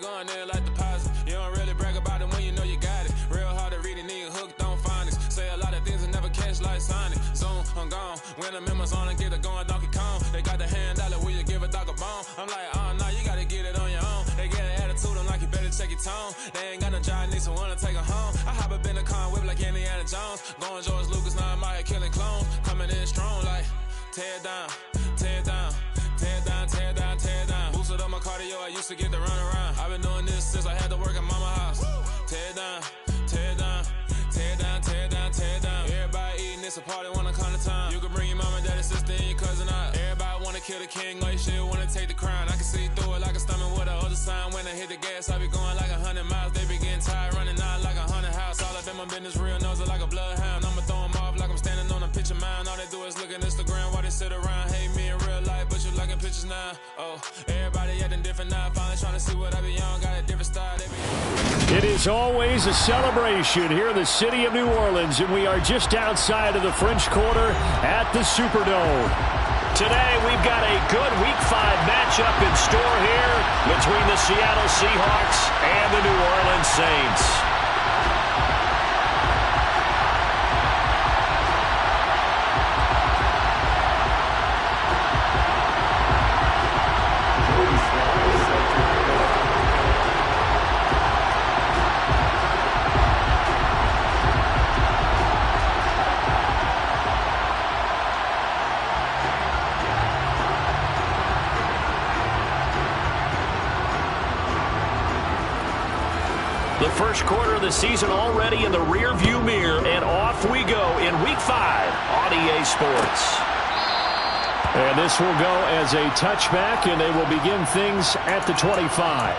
going in like deposit. You don't really brag about it when you know you got it. Real hard to read a nigga hooked on phonics. Say a lot of things and never catch like Sonic. Zoom, I'm gone. When I'm in my zone and get it going Donkey Kong. They got the hand dollar, will you give a dog a bone? I'm like, oh no, you gotta get it on your own. They get an attitude, I'm like, you better check your tone. They ain't got no job, need someone to take her home. I hop up in the car, whip like Indiana Jones. Going George Lucas, now I'm out here killing clones. Coming in strong like, tear down, tear down. Tear down, tear down, tear down. Boosted up my cardio, I used to get to run around. I've been doing this since I had to work at mama house. Tear down, tear down, tear down, tear down, tear down. Everybody eating, it's a party when I come to time. You can bring your mama, daddy, sister, and your cousin out. Everybody wanna kill the king, like shit, wanna take the crown. I can see through it like a stomach with a other sign. When I hit the gas, I be going like 100 miles. They be getting tired, running out like 100 house. All up in my business, real nose it like a bloodhound. I'ma throw them off like I'm standing on a picture mound. All they do is look at Instagram while they sit around. Hate me in real life, but you liking pictures now. Oh, everybody acting different now. Finally trying to see what I be on. Got a different style. It is always a celebration here in the city of New Orleans, and we are just outside of the French Quarter at the Superdome. Today, we've got a good Week 5 matchup in store here between the Seattle Seahawks and the New Orleans Saints. The first quarter of the season already in the rear-view mirror, and off we go in Week 5 on EA Sports. And this will go as a touchback, and they will begin things at the 25.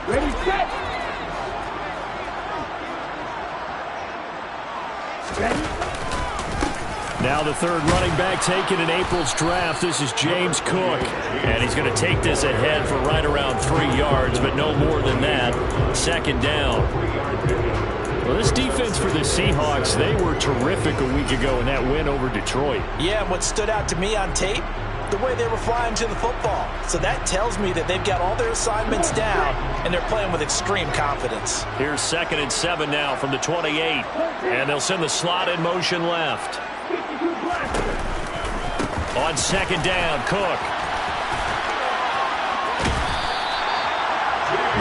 Ready, set! Now the third running back taken in April's draft. This is James Cook. And he's going to take this ahead for right around 3 yards, but no more than that. Second down. Well, this defense for the Seahawks, they were terrific a week ago in that win over Detroit. Yeah, and what stood out to me on tape, the way they were flying to the football. So that tells me that they've got all their assignments down, and they're playing with extreme confidence. Here's 2nd and 7 now from the 28. And they'll send the slot in motion left. On second down, Cook.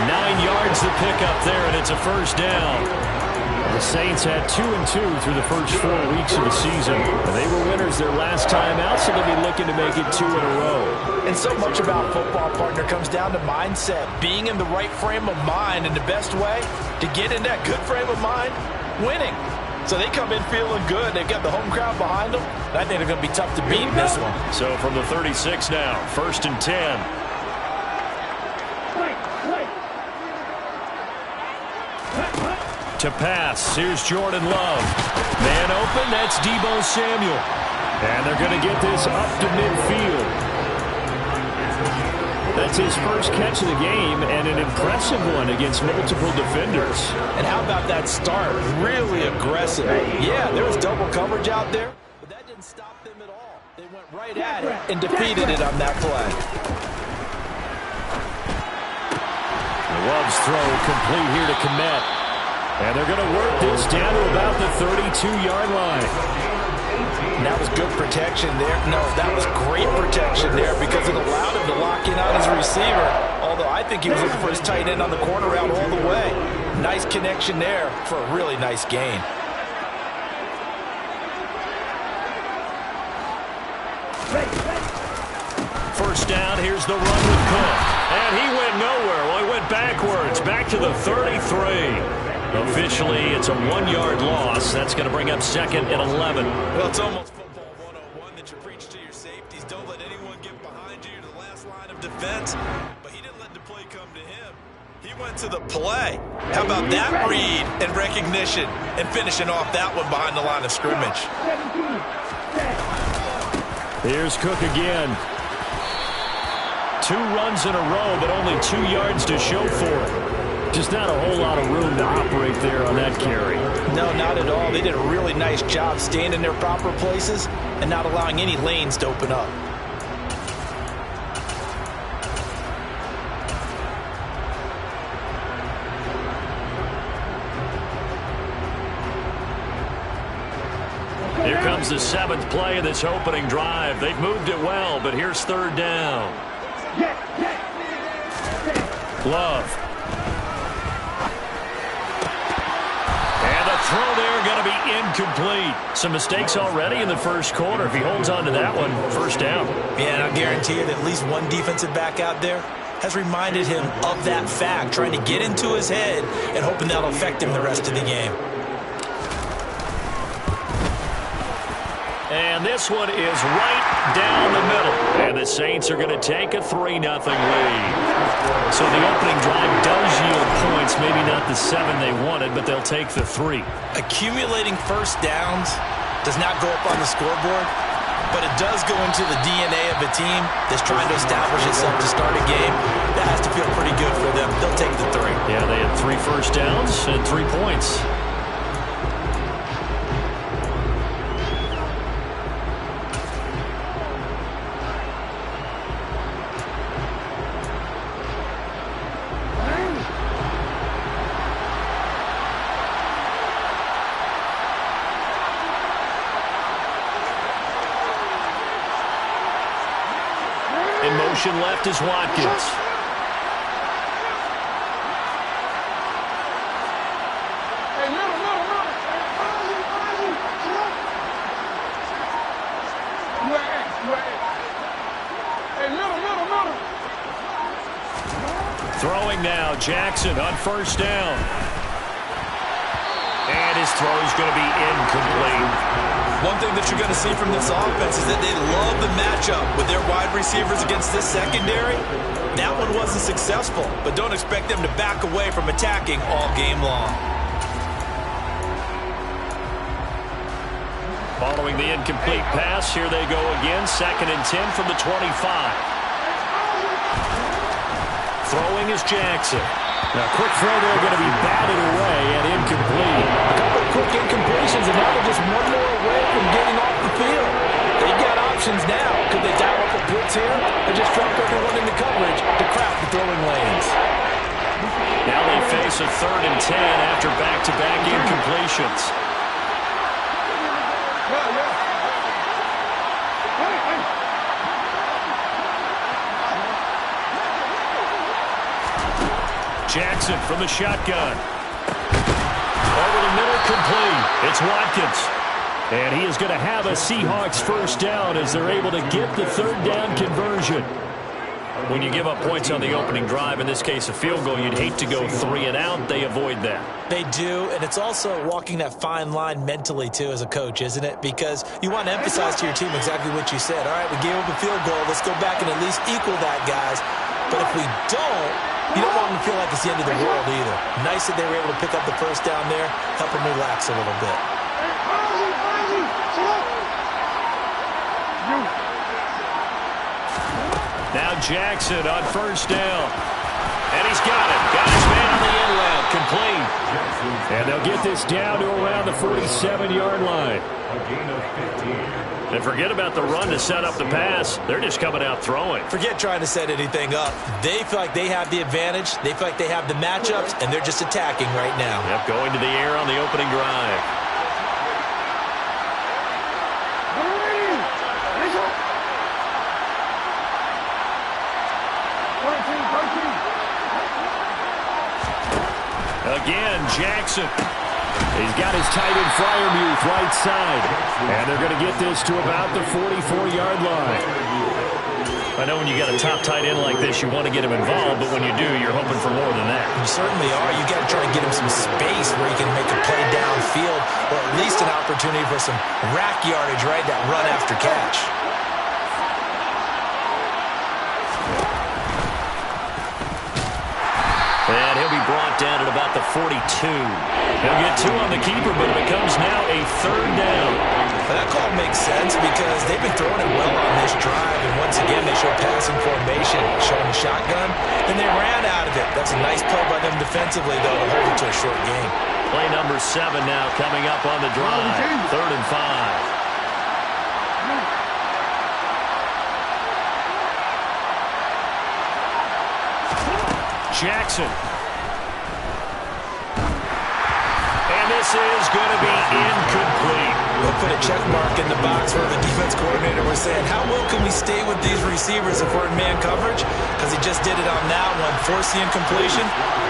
9 yards to pick up there, and it's a first down. The Saints had 2-2 through the first 4 weeks of the season. They were winners their last time out, so they'll be looking to make it 2 in a row. And so much about football, partner, comes down to mindset. Being in the right frame of mind, and the best way to get in that good frame of mind, winning. So they come in feeling good. They've got the home crowd behind them. And I think they're going to be tough to beat in this one. So from the 36 now, 1st and 10. To pass, here's Jordan Love. Man open, that's Deebo Samuel. And they're going to get this up to midfield. That's his first catch of the game, and an impressive one against multiple defenders. And how about that start? Really aggressive. Yeah, there was double coverage out there, but that didn't stop them at all. They went right at it and defeated it on that play. Love's throw complete here to Kmet. And they're going to work this down to about the 32-yard line. And that was good protection there. No, that was great protection there because it allowed him to lock in on his receiver. Although I think he was looking for his tight end on the corner route all the way. Nice connection there for a really nice gain. First down, here's the run with Cook. And he went nowhere. Well, he went backwards, back to the 33. Officially, it's a 1-yard loss. That's going to bring up 2nd and 11. Well, it's almost football 101 that you preach to your safeties. Don't let anyone get behind you to the last line of defense. But he didn't let the play come to him. He went to the play. How about that read and recognition and finishing off that one behind the line of scrimmage? Here's Cook again. 2 runs in a row, but only 2 yards to show for it. Just not a whole lot of room to operate there on that carry. No, not at all. They did a really nice job staying in their proper places and not allowing any lanes to open up. Here comes the 7th play of this opening drive. They've moved it well, but here's 3rd down. Love. And the throw there going to be incomplete. Some mistakes already in the first quarter. If he holds on to that one, 1st down. Yeah, and I guarantee you that at least one defensive back out there has reminded him of that fact, trying to get into his head and hoping that'll affect him the rest of the game. And this one is right down the middle. And the Saints are going to take a 3-0 lead. So the opening drive does yield points. Maybe not the 7 they wanted, but they'll take the 3. Accumulating first downs does not go up on the scoreboard, but it does go into the DNA of a team that's trying to establish itself to start a game. That has to feel pretty good for them. They'll take the 3. Yeah, they had 3 first downs and 3 points. In motion left is Watkins. Throwing now, Jackson on 1st down. And his throw is going to be incomplete. One thing that you're going to see from this offense is that they love the matchup with their wide receivers against this secondary. That one wasn't successful, but don't expect them to back away from attacking all game long. Following the incomplete pass, here they go again. 2nd and 10 from the 25. Throwing is Jackson. Now, quick throw there going to be batted away and incomplete. A couple of quick incompletions, and now they're just one more away from getting off the field. They've got options now. Could they dial up a blitz here or just drop everyone into coverage to craft the throwing lanes? Now they face a 3rd and 10 after back-to-back incompletions. Jackson from the shotgun. Over the middle, complete. It's Watkins. And he is going to have a Seahawks 1st down as they're able to get the 3rd down conversion. When you give up points on the opening drive, in this case a field goal, you'd hate to go 3 and out. They avoid that. They do, and it's also walking that fine line mentally, too, as a coach, isn't it? Because you want to emphasize to your team exactly what you said. All right, we gave up a field goal. Let's go back and at least equal that, guys. But if we don't, you don't want them to feel like it's the end of the world either. Nice that they were able to pick up the 1st down there, help them relax a little bit. Now Jackson on 1st down. And he's got it. Got his man on the end route. Complete. And they'll get this down to around the 47-yard line. And forget about the run to set up the pass. They're just coming out throwing. Forget trying to set anything up. They feel like they have the advantage. They feel like they have the matchups, and they're just attacking right now. Yep, going to the air on the opening drive. Again, Jackson. He's got his tight end Freiermuth right side. And they're going to get this to about the 44-yard line. I know when you got a top tight end like this, you want to get him involved, but when you do, you're hoping for more than that. You certainly are. You got to try to get him some space where he can make a play downfield, or at least an opportunity for some rack yardage, right? That run after catch. And he'll be brought down at about the 42. He'll get 2 on the keeper, but it becomes now a 3rd down. Well, that call makes sense because they've been throwing it well on this drive, and once again they show passing formation, showing the shotgun, and they ran out of it. That's a nice play by them defensively, though, to hold it to a short game. Play number 7 now coming up on the drive. 3rd and 5. Jackson. And this is going to be incomplete. We'll put a check mark in the box where the defense coordinator was saying, how well can we stay with these receivers if we're in man coverage? Because he just did it on that one, force the incompletion.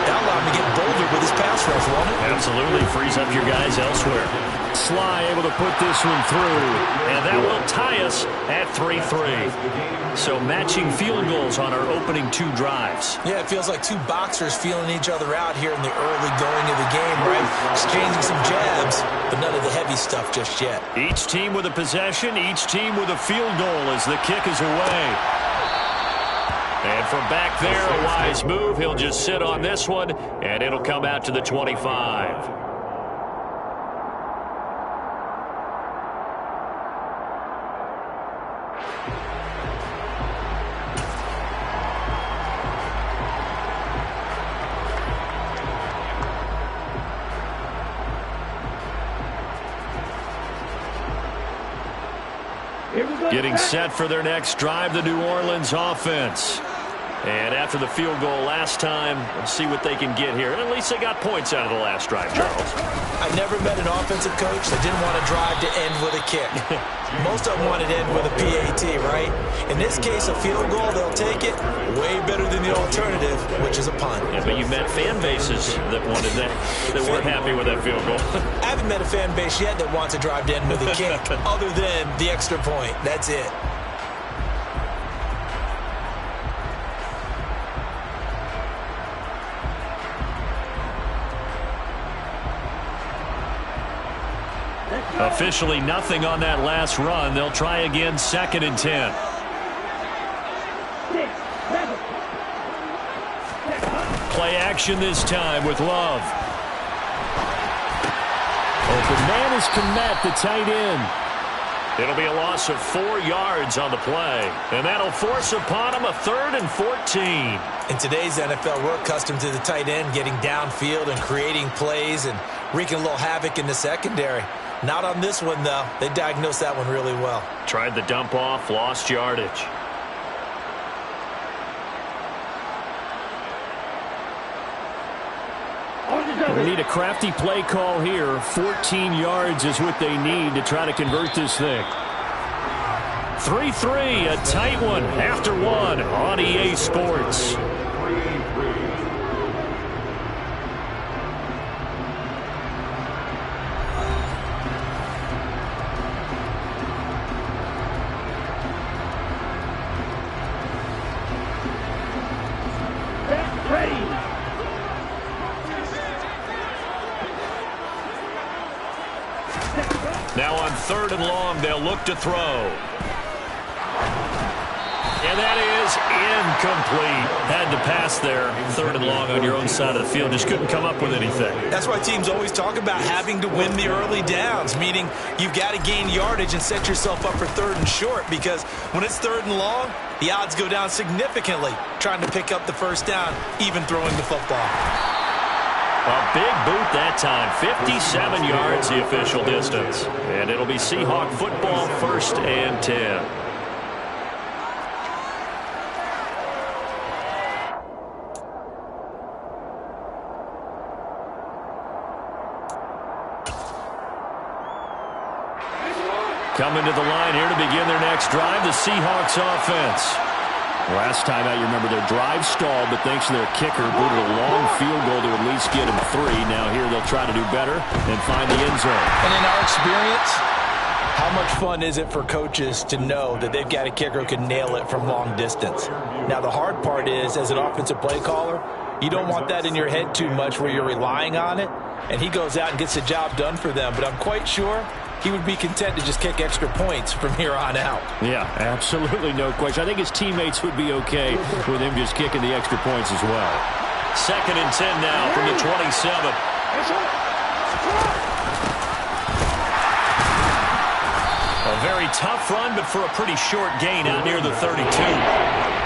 That allowed him to get bolder with his pass rush, won't it? Absolutely. Frees up your guys elsewhere. Sly able to put this one through. And that will tie us at 3-3. So matching field goals on our opening 2 drives. Yeah, it feels like 2 boxers feeling each other out here in the early going of the game, right? Exchanging some jabs, but none of the heavy stuff just yet. Each team with a possession, each team with a field goal as the kick is away. And from back there, a wise move. He'll just sit on this one, and it'll come out to the 25. Getting set for their next drive, the New Orleans offense. And after the field goal last time, we'll see what they can get here. And at least they got points out of the last drive, Charles. I never met an offensive coach that didn't want to drive to end with a kick. Most of them wanted to end with a PAT, right? In this case, a field goal, they'll take it. Way better than the alternative, which is a punt. Yeah, but you met fan bases that wanted that weren't happy with that field goal. I haven't met a fan base yet that wants to drive to end with a kick, other than the extra point. That's it. Officially nothing on that last run. They'll try again, 2nd and 10. Play action this time with Love. Open man is Komet, the tight end. It'll be a loss of 4 yards on the play. And that'll force upon him a 3rd and 14. In today's NFL, we're accustomed to the tight end getting downfield and creating plays and wreaking a little havoc in the secondary. Not on this one, though. They diagnosed that one really well. Tried the dump off, lost yardage. We need a crafty play call here. 14 yards is what they need to try to convert this thing. 3-3, a tight one after 1 on EA Sports. Now on 3rd and long, they'll look to throw. And that is incomplete. Had to pass there. 3rd and long on your own side of the field. Just couldn't come up with anything. That's why teams always talk about having to win the early downs, meaning you've got to gain yardage and set yourself up for 3rd and short, because when it's 3rd and long, the odds go down significantly trying to pick up the 1st down, even throwing the football. A big boot that time. 57 yards the official distance. And it'll be Seahawk football, 1st and 10. Coming to the line here to begin their next drive, the Seahawks offense. Last time out, you remember their drive stalled, but thanks to their kicker, booted a long field goal to at least get them 3. Now here they'll try to do better and find the end zone. And in our experience, how much fun is it for coaches to know that they've got a kicker who can nail it from long distance? Now the hard part is, as an offensive play caller, you don't want that in your head too much where you're relying on it, and he goes out and gets the job done for them. But I'm quite sure he would be content to just kick extra points from here on out. Yeah, absolutely no question. I think his teammates would be okay with him just kicking the extra points as well. 2nd and 10 now from the 27. A very tough run, but for a pretty short gain out near the 32.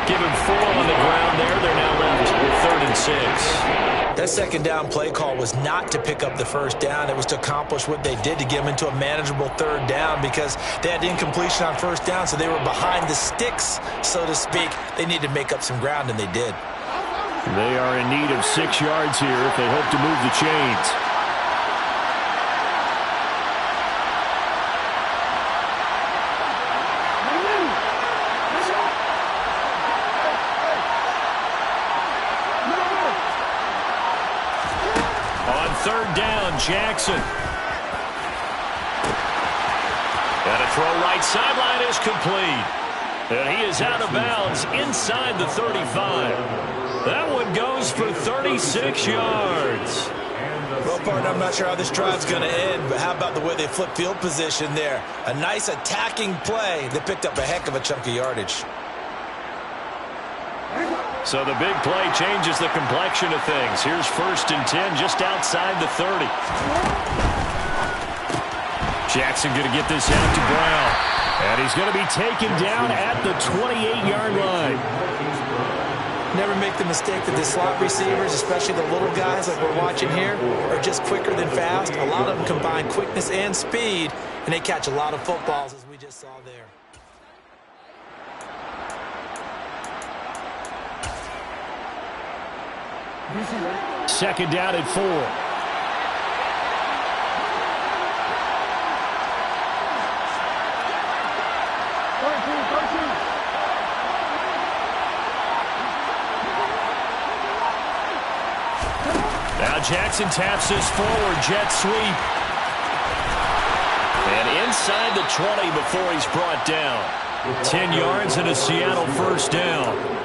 Give him 4 on the ground there. They're now left with 3rd and 6. That 2nd down play call was not to pick up the 1st down. It was to accomplish what they did to get them into a manageable 3rd down because they had incompletion on 1st down, so they were behind the sticks, so to speak. They needed to make up some ground, and they did. They are in need of 6 yards here if they hope to move the chains. On 3rd down, Jackson. And a throw right sideline is complete. And he is out of bounds inside the 35. That one goes for 36 yards. Well, partner, I'm not sure how this drive's going to end, but how about the way they flip field position there? A nice attacking play that picked up a heck of a chunk of yardage. So the big play changes the complexion of things. Here's 1st and 10 just outside the 30. Jackson going to get this out to Brown. And he's going to be taken down at the 28-yard line. Never make the mistake that the slot receivers, especially the little guys like we're watching here, are just quicker than fast. A lot of them combine quickness and speed, and they catch a lot of footballs, as we just saw there. Second down at 4. Now Jackson taps this forward, jet sweep. And inside the 20 before he's brought down. 10 yards and a Seattle 1st down.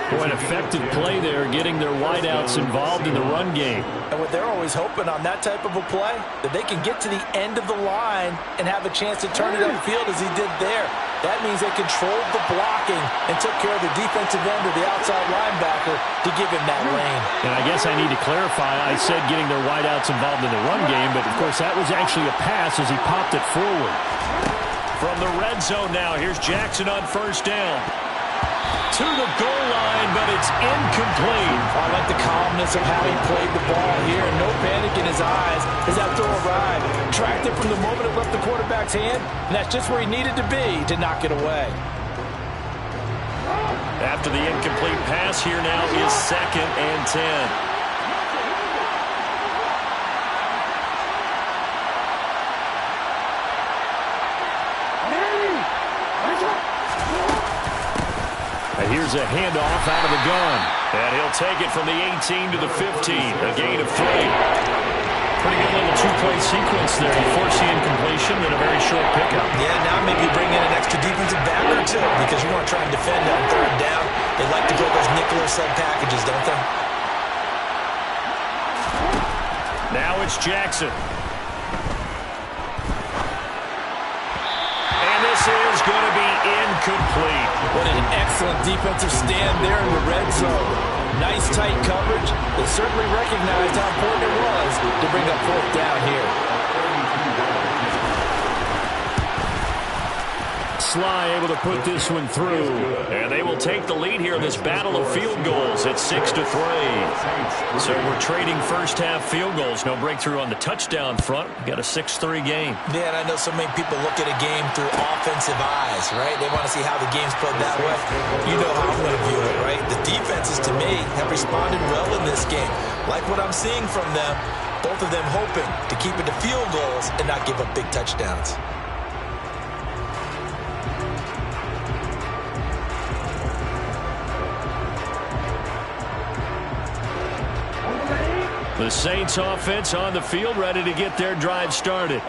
Boy, an effective play there, getting their wideouts involved in the run game. And what they're always hoping on that type of a play, that they can get to the end of the line and have a chance to turn it upfield as he did there. That means they controlled the blocking and took care of the defensive end of the outside linebacker to give him that lane. And I guess I need to clarify, I said getting their wideouts involved in the run game, but of course that was actually a pass as he popped it forward. From the red zone now, here's Jackson on 1st down. To the goal line, but it's incomplete. I like the calmness of how he played the ball here. No panic in his eyes as that throw arrived. Tracked it from the moment it left the quarterback's hand, and that's just where he needed to be to knock it away. After the incomplete pass, here now is 2nd and 10. And here's a handoff out of the gun. And he'll take it from the 18 to the 15. A gain of 3. Pretty good little 2-point sequence there. You force the incompletion and a very short pickup. Yeah, now maybe bring in an extra defensive back or two because you want to try and defend on 3rd down. They like to build those nickel or sub packages, don't they? Now it's Jackson. This is going to be incomplete. What an excellent defensive stand there in the red zone. Nice tight coverage. They certainly recognized how important it was to bring up 4th down here. Sly able to put this one through. And they will take the lead here in this battle of field goals at 6-3. So we're trading first half field goals. No breakthrough on the touchdown front. We've got a 6-3 game. Yeah, and I know so many people look at a game through offensive eyes, right? They want to see how the game's played that way. You know how I'm going to view it, right? The defenses, to me, have responded well in this game. Like what I'm seeing from them, both of them hoping to keep it to field goals and not give up big touchdowns. The Saints offense on the field, ready to get their drive started.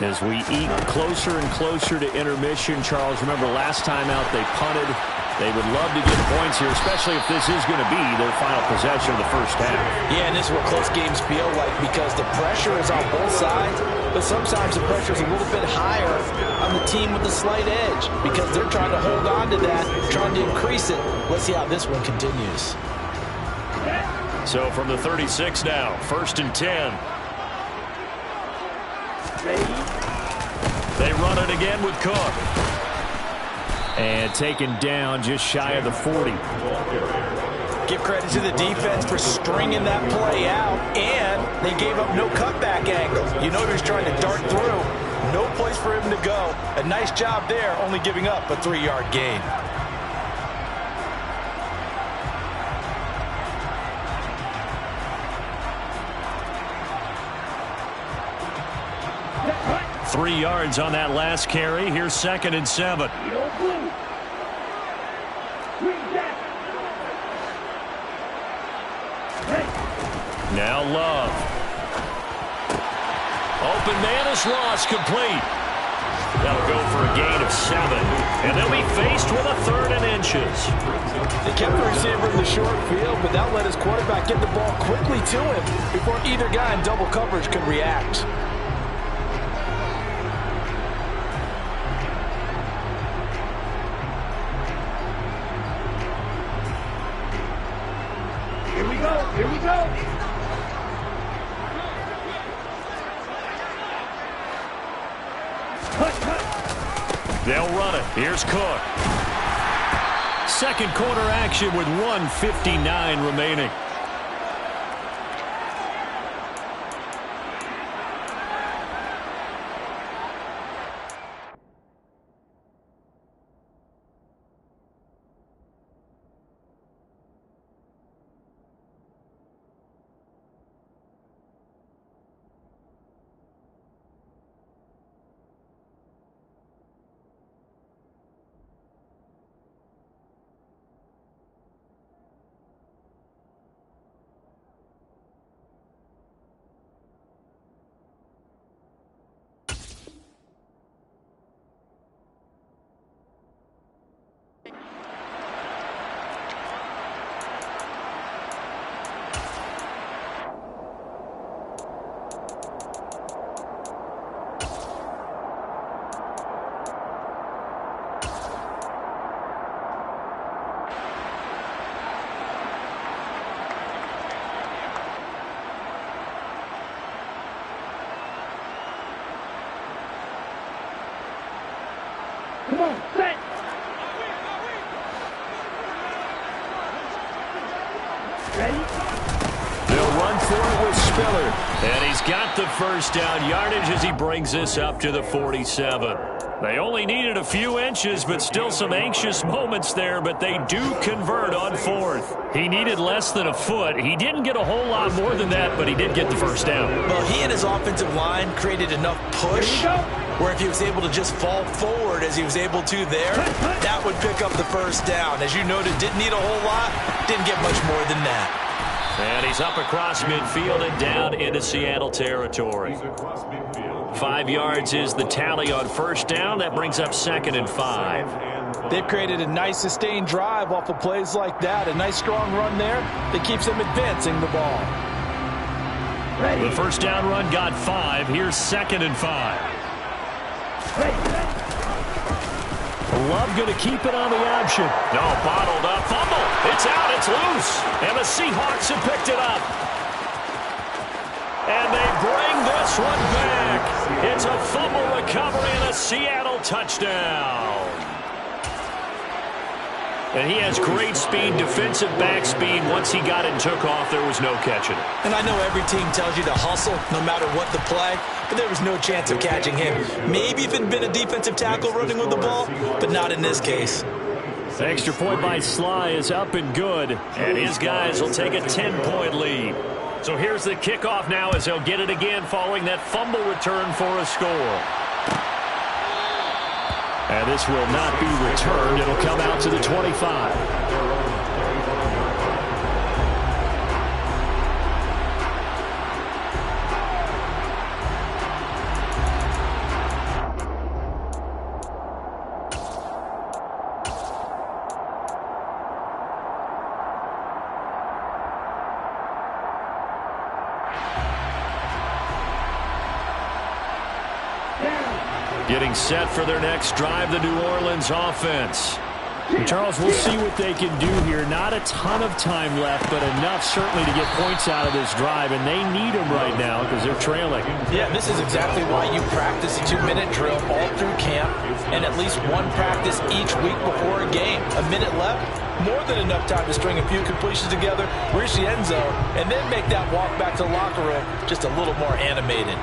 As we eat closer and closer to intermission, Charles, remember last time out they punted. They would love to get points here, especially if this is going to be their final possession of the first half. Yeah, and this is what close games feel like because the pressure is on both sides, but sometimes the pressure is a little bit higher on the team with the slight edge because they're trying to hold on to that, trying to increase it. Let's see how this one continues. So from the 36 now, 1st and 10. They run it again with Cook. And taken down just shy of the 40. Give credit to the defense for stringing that play out, and they gave up no cutback angle. You know he was trying to dart through. No place for him to go. A nice job there, only giving up a 3-yard gain. Three yards on that last carry. Here's 2nd and 7. Now Love. Open man is lost, complete. That'll go for a gain of 7. And they'll be faced with a 3rd and inches. They kept the receiver in the short field, but that let his quarterback get the ball quickly to him before either guy in double coverage could react. Here we go. They'll run it. Here's Cook. Second quarter action with 1:59 remaining. Come on, set. Ready? They'll run for it with Spiller. And he's got the first down yardage as he brings this up to the 47. They only needed a few inches, but still some anxious moments there, but they do convert on 4th. He needed less than a foot. He didn't get a whole lot more than that, but he did get the first down. Well, he and his offensive line created enough push where if he was able to just fall forward as he was able to there, that would pick up the first down. As you noted, didn't need a whole lot, didn't get much more than that. And he's up across midfield and down into Seattle territory. 5 yards is the tally on first down. That brings up 2nd and 5. They've created a nice sustained drive off of plays like that. A nice strong run there that keeps them advancing the ball. The first down run got 5. Here's 2nd and 5. Love going to keep it on the option. No, bottled up. Fumble. It's out. It's loose. And the Seahawks have picked it up. And they bring this one back. It's a fumble recovery and a Seattle touchdown. And he has great speed, defensive back speed. Once he got it and took off, there was no catching it. And I know every team tells you to hustle no matter what the play, but there was no chance of catching him. Maybe if it had been a defensive tackle running with the ball, but not in this case. Extra point by Sly is up and good, and his guys will take a 10-point lead. So here's the kickoff now as they'll get it again following that fumble return for a score. And this will not be returned. It'll come out to the 25. Getting set for their next drive, the New Orleans offense. Charles, we'll see what they can do here. Not a ton of time left, but enough certainly to get points out of this drive, and they need them right now because they're trailing. Yeah, this is exactly why you practice a 2-minute drill all through camp and at least one practice each week before a game. A minute left, more than enough time to string a few completions together, reach the end zone, and then make that walk back to the locker room just a little more animated.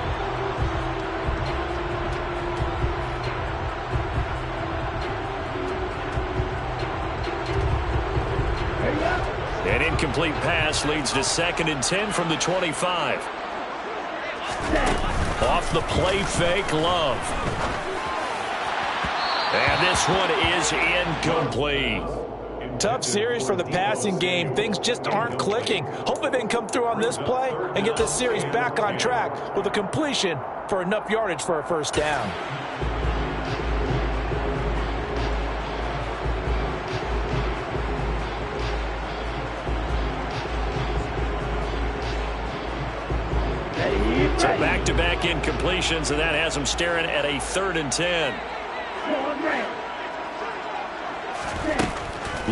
An incomplete pass leads to 2nd and 10 from the 25. Off the play fake, Love. And this one is incomplete. Tough series for the passing game. Things just aren't clicking. Hopefully they can come through on this play and get this series back on track with a completion for enough yardage for a first down. So back-to-back incompletions, and that has them staring at a 3rd and 10.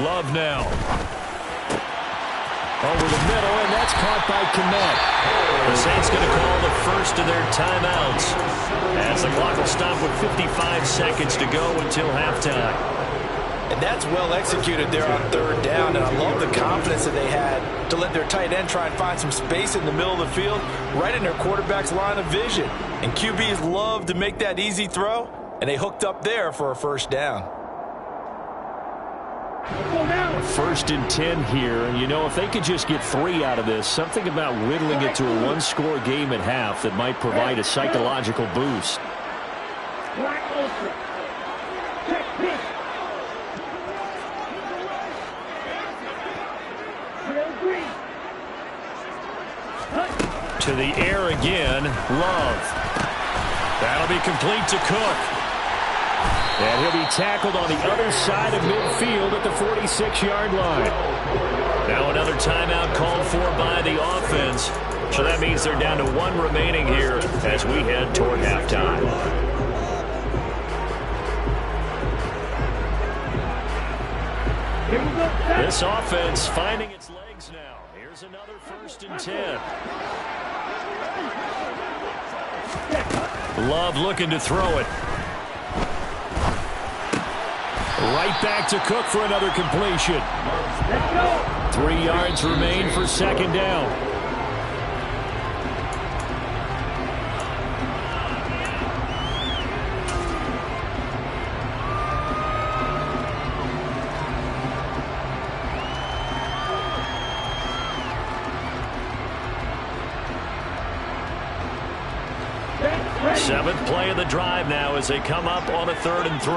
Love now. Over the middle, and that's caught by Kmet. The Saints going to call the first of their timeouts as the clock will stop with 55 seconds to go until halftime. And that's well executed there on 3rd down, and I love the confidence that they had to let their tight end try and find some space in the middle of the field, right in their quarterback's line of vision. And QBs love to make that easy throw, and they hooked up there for a first down. 1st and 10 here, and you know, if they could just get 3 out of this, something about whittling it to a 1-score game at half that might provide a psychological boost. To the air again, Love. That'll be complete to Cook. And he'll be tackled on the other side of midfield at the 46-yard line. Now another timeout called for by the offense. So that means they're down to 1 remaining here as we head toward halftime. This offense finding its legs now. Here's another 1st and 10. Love looking to throw it. Right back to Cook for another completion. 3 yards remain for 2nd down. Seventh play of the drive now as they come up on a 3rd and 3.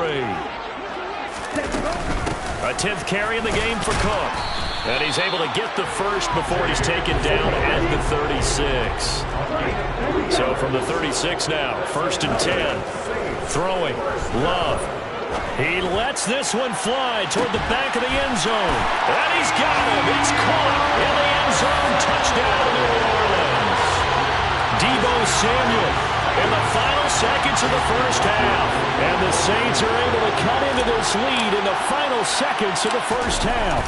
A 10th carry in the game for Cook. And he's able to get the first before he's taken down at the 36. So from the 36 now, 1st and 10. Throwing. Love. He lets this one fly toward the back of the end zone. And he's got him. It's caught in the end zone. Touchdown, New Orleans. Deebo Samuel in the final seconds of the first half. And the Saints are able to cut into this lead in the final seconds of the first half.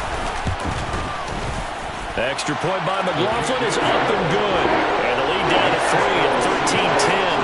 Extra point by McLaughlin is up and good. And the lead down to 3 at 13-10.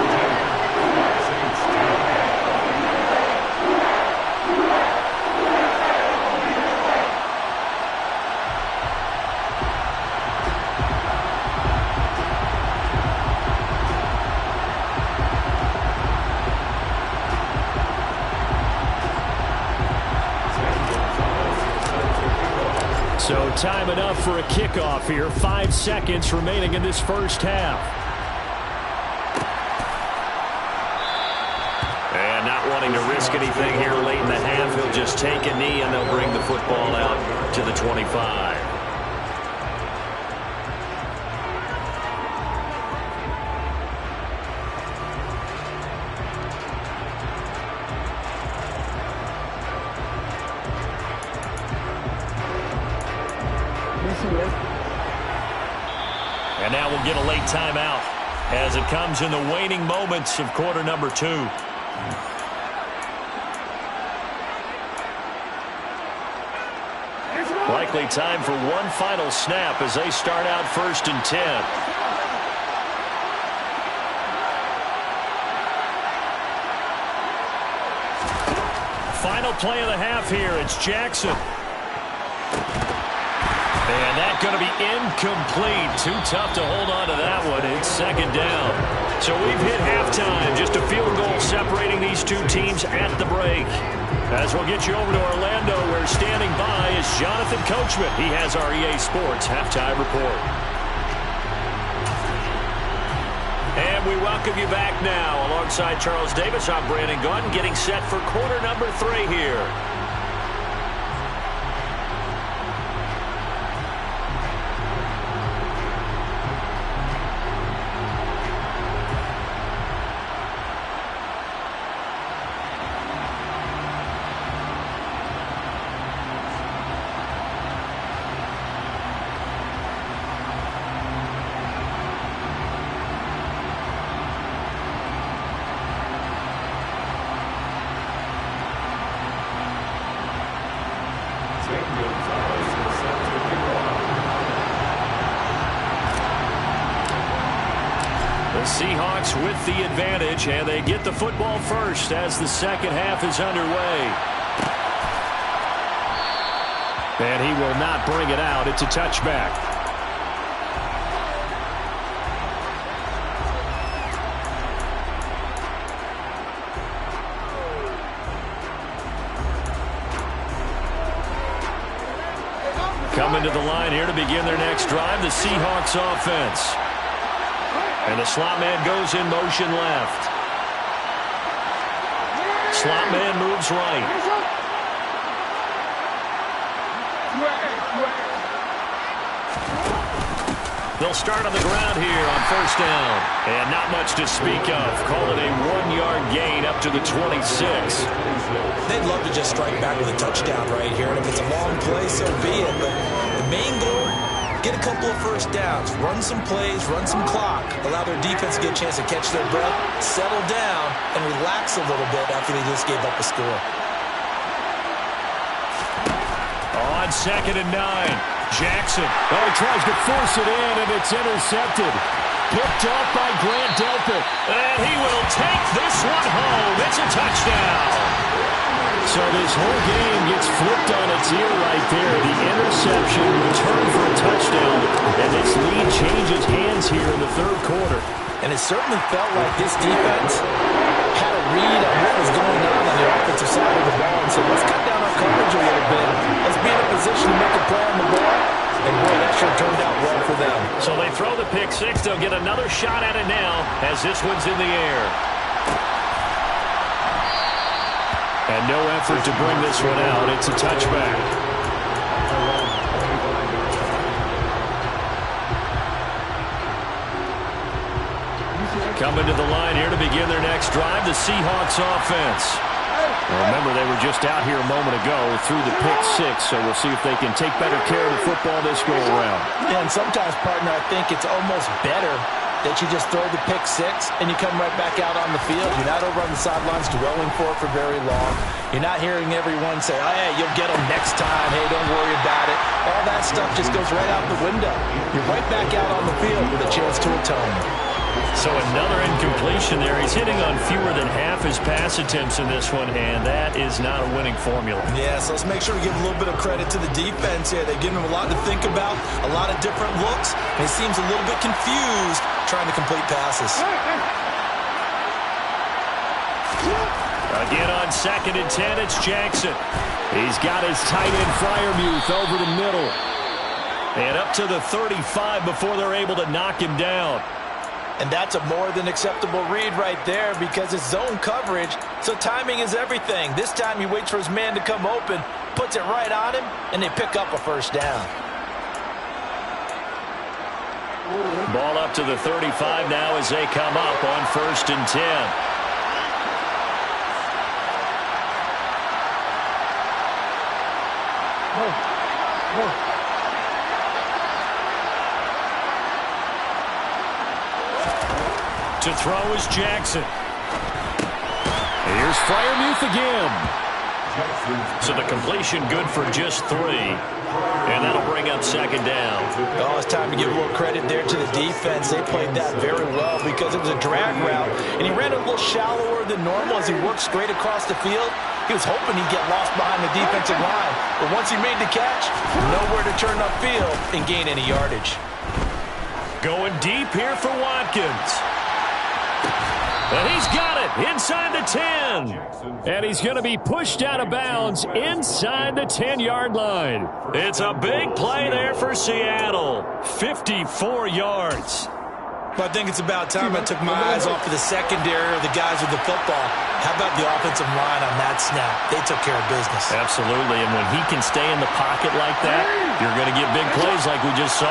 So time enough for a kickoff here. 5 seconds remaining in this first half. And not wanting to risk anything here late in the half, he'll just take a knee and they'll bring the football out to the 25. And now we'll get a late timeout as it comes in the waning moments of quarter number 2. likely time for one final snap as they start out 1st and 10. Final play of the half here. It's Jackson. And that's going to be incomplete. Too tough to hold on to that one. It's 2nd down. So we've hit halftime. Just a field goal separating these two teams at the break. As we'll get you over to Orlando, where standing by is Jonathan Coachman. He has our EA Sports halftime report. And we welcome you back now. Alongside Charles Davis, I'm Brandon Gaudin, getting set for quarter number 3 here. The Seahawks with the advantage, and they get the football first as the second half is underway. And he will not bring it out. It's a touchback. Coming to the line here to begin their next drive, the Seahawks offense. And the slot man goes in motion left. Slot man moves right. They'll start on the ground here on 1st down. And not much to speak of. Call it a 1-yard gain up to the 26. They'd love to just strike back with a touchdown right here. And if it's a long play, so be it. But the main goal, get a couple of first downs, run some plays, run some clock, allow their defense to get a chance to catch their breath, settle down, and relax a little bit after they just gave up a score. On 2nd and 9, Jackson. Oh, he tries to force it in, and it's intercepted. Picked off by Grant Delpit. And he will take this one home. It's a touchdown. So this whole game gets flipped on its ear right there. The interception, return for a touchdown, and this lead changes hands here in the 3rd quarter. And it certainly felt like this defense had a read on what was going on the offensive side of the ball. And so let's cut down our coverage a little bit. Let's be in a position to make a play on the ball. And boy, that sure turned out well for them. So they throw the pick 6. They'll get another shot at it now as this one's in the air. And no effort to bring this one out. It's a touchback. Coming to the line here to begin their next drive, the Seahawks offense. Remember, they were just out here a moment ago through the pick 6, so we'll see if they can take better care of the football this go around. Yeah, and sometimes, partner, I think it's almost better that you just throw the pick 6 and you come right back out on the field. You're not over on the sidelines dwelling for it for very long. You're not hearing everyone say, oh, hey, you'll get them next time. Hey, don't worry about it. All that stuff just goes right out the window. You're right back out on the field with a chance to atone. So another incompletion there. He's hitting on fewer than half his pass attempts in this one, and that is not a winning formula. Yeah, so let's make sure to give a little bit of credit to the defense here. They give him a lot to think about, a lot of different looks, and he seems a little bit confused trying to complete passes. Again on 2nd and 10, it's Jackson. He's got his tight end Freiermuth over the middle. And up to the 35 before they're able to knock him down. And that's a more than acceptable read right there because it's zone coverage, so timing is everything. This time he waits for his man to come open, puts it right on him, and they pick up a first down. Ball up to the 35 now as they come up on 1st and 10. To throw is Jackson. Here's Freiermuth again. So the completion good for just 3. And that'll bring up second down. Oh, it's time to give a little credit there to the defense. They played that very well because it was a drag route, and he ran a little shallower than normal as he worked straight across the field. He was hoping he'd get lost behind the defensive line, but once he made the catch, nowhere to turn upfield and gain any yardage. Going deep here for Watkins. And he's got it inside the 10. And he's going to be pushed out of bounds inside the 10-yard line. It's a big play there for Seattle. 54 yards. But I think it's about time I took my eyes off of the secondary or the guys with the football. How about the offensive line on that snap? They took care of business. Absolutely, and when he can stay in the pocket like that, you're going to get big plays like we just saw.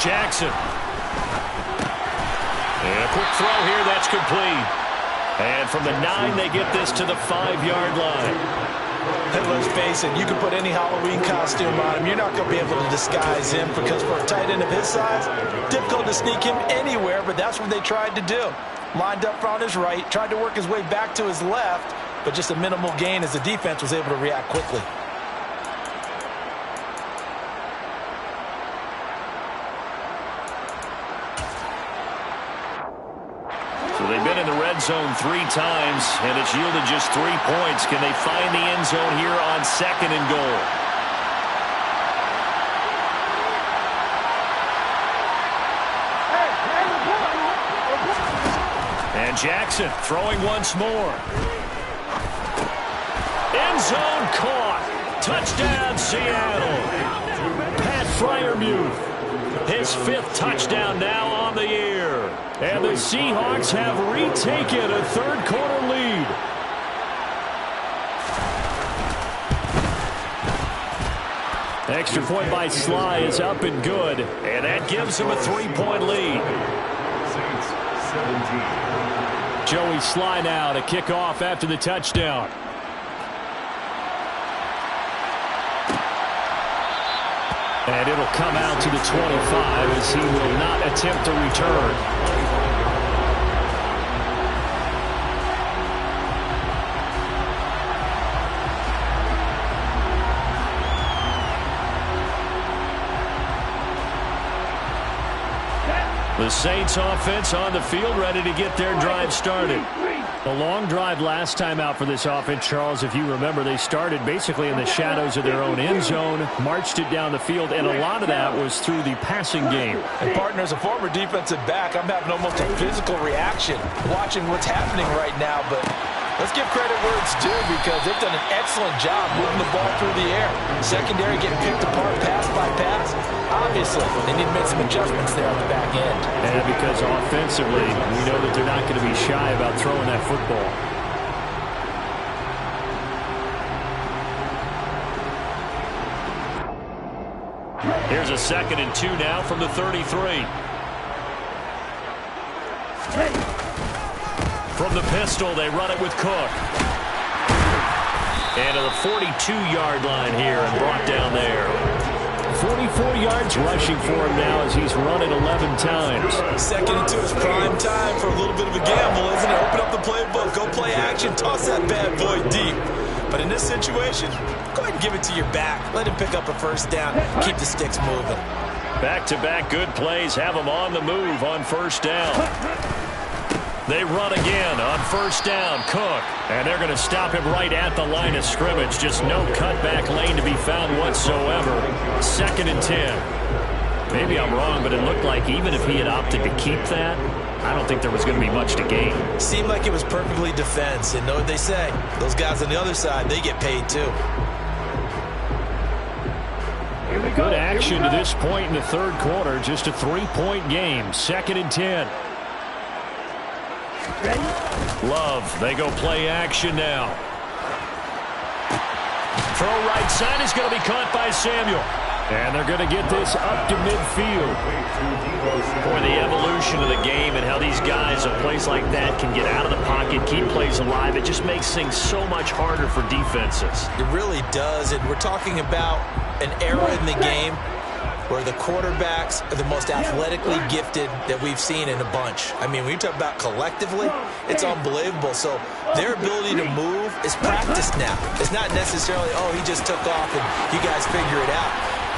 Jackson. And a quick throw here, that's complete. And from the 9, they get this to the 5-yard line. And let's face it, you can put any Halloween costume on him. You're not going to be able to disguise him because for a tight end of his size, difficult to sneak him anywhere, but that's what they tried to do. Lined up on his right, tried to work his way back to his left, but just a minimal gain as the defense was able to react quickly. So they've been in the red zone 3 times, and it's yielded just 3 points. Can they find the end zone here on 2nd and goal? And Jackson throwing once more. End zone caught. Touchdown, Seattle. Pat Freiermuth, his 5th touchdown now on the year. And the Seahawks have retaken a 3rd quarter lead. Extra point by Sly is up and good, and that gives them a 3-point lead. Joey Sly now to kick off after the touchdown. And it'll come out to the 25 as he will not attempt to return. The Saints offense on the field ready to get their drive started. A long drive last time out for this offense, Charles. If you remember, they started basically in the shadows of their own end zone, marched it down the field, and a lot of that was through the passing game. And partner, as a former defensive back, I'm having almost a physical reaction watching what's happening right now, but let's give credit where it's due because they've done an excellent job moving the ball through the air. Secondary getting picked apart pass by pass. Obviously, they need to make some adjustments there at the back end. And because offensively, we know that they're not going to be shy about throwing that football. Here's a 2nd and 2 now from the 33. From the pistol, they run it with Cook. And to the 42-yard line here and brought down there. 44 yards rushing for him now as he's run it 11 times. 2nd and 2 is prime time for a little bit of a gamble, isn't it? Open up the playbook, go play action, toss that bad boy deep. But in this situation, go ahead and give it to your back. Let him pick up a 1st down. Keep the sticks moving. Back-to-back good plays have them on the move on 1st down. They run again on 1st down, Cook. And they're going to stop him right at the line of scrimmage. Just no cutback lane to be found whatsoever. 2nd and 10. Maybe I'm wrong, but it looked like even if he had opted to keep that, I don't think there was going to be much to gain. Seemed like it was perfectly defense. And know what they say? Those guys on the other side, they get paid too. Good action to this point in the 3rd quarter. Just a 3-point game. 2nd and 10. Love, they go play action now. Throw right side is going to be caught by Samuel. And they're going to get this up to midfield. Boy, the evolution of the game and how these guys, a place like that, can get out of the pocket, keep plays alive. It just makes things so much harder for defenses. It really does, and we're talking about an era in the game where the quarterbacks are the most athletically gifted that we've seen in a bunch. I mean, when you talk about collectively, it's unbelievable. So their ability to move is practiced now. It's not necessarily, oh, he just took off and you guys figure it out.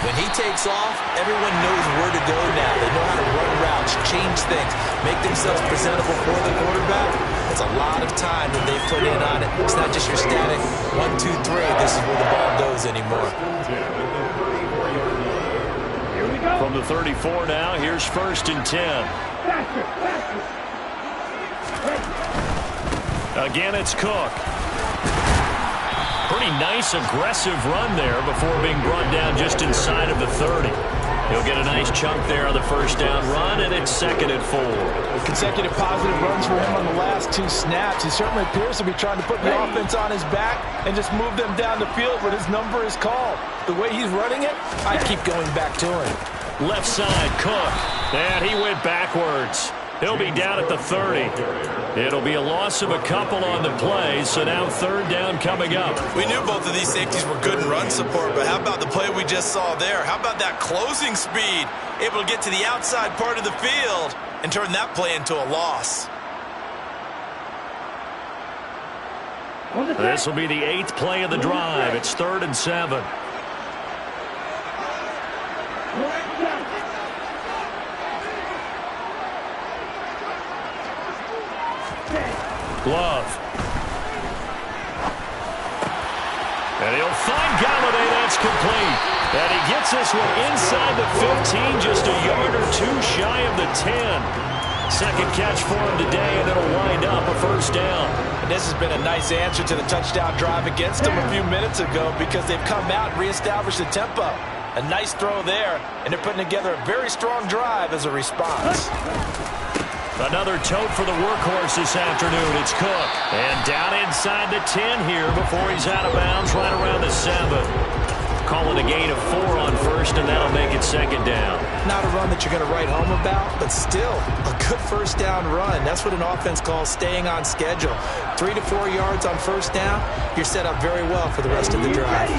When he takes off, everyone knows where to go now. They know how to run routes, change things, make themselves presentable for the quarterback. It's a lot of time that they put in on it. It's not just your static 1, 2, 3. This is where the ball goes anymore. From the 34 now, here's 1st and 10. Again, it's Cook. Pretty nice, aggressive run there before being brought down just inside of the 30. He'll get a nice chunk there on the 1st down run, and it's 2nd and 4. Consecutive positive runs for him on the last 2 snaps. He certainly appears to be trying to put the offense on his back and just move them down the field when his number is called. The way he's running it, I keep going back to him. Left side, Cook. And he went backwards. He'll be down at the 30. It'll be a loss of a couple on the play, so now 3rd down coming up. We knew both of these safeties were good in run support, but how about the play we just saw there? How about that closing speed? Able to get to the outside part of the field and turn that play into a loss. This will be the 8th play of the drive. It's 3rd and 7. Glove. And he'll find Galladay. That's complete. And he gets this one inside the 15, just a yard or 2 shy of the 10. 2nd catch for him today, and it'll wind up a 1st down. And this has been a nice answer to the touchdown drive against them a few minutes ago because they've come out and reestablished the tempo. A nice throw there, and they're putting together a very strong drive as a response. Another tote for the workhorse this afternoon. It's Cook. And down inside the 10 here before he's out of bounds right around the 7. Calling a gain of 4 on 1st, and that'll make it 2nd down. Not a run that you're going to write home about, but still a good 1st down run. That's what an offense calls staying on schedule. 3 to 4 yards on 1st down, you're set up very well for the rest of the drive.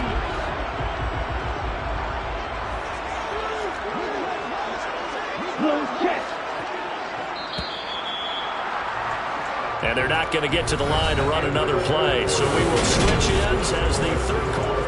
And they're not going to get to the line to run another play. So we will switch ends as the 3rd quarter.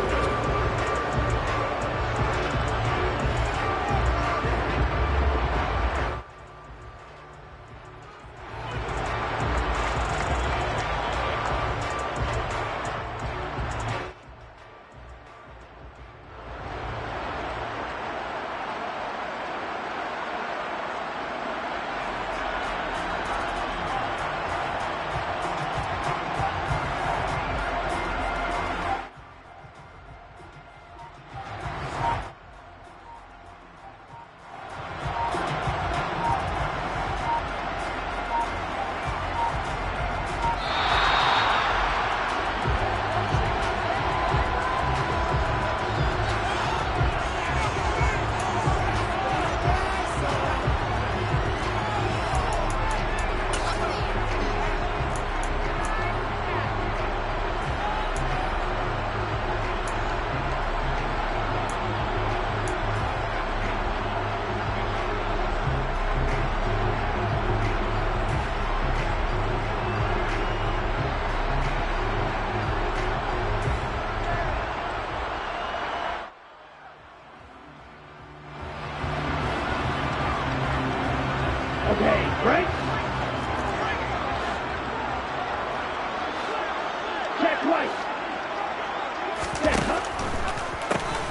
Okay, break. Check right. Check up.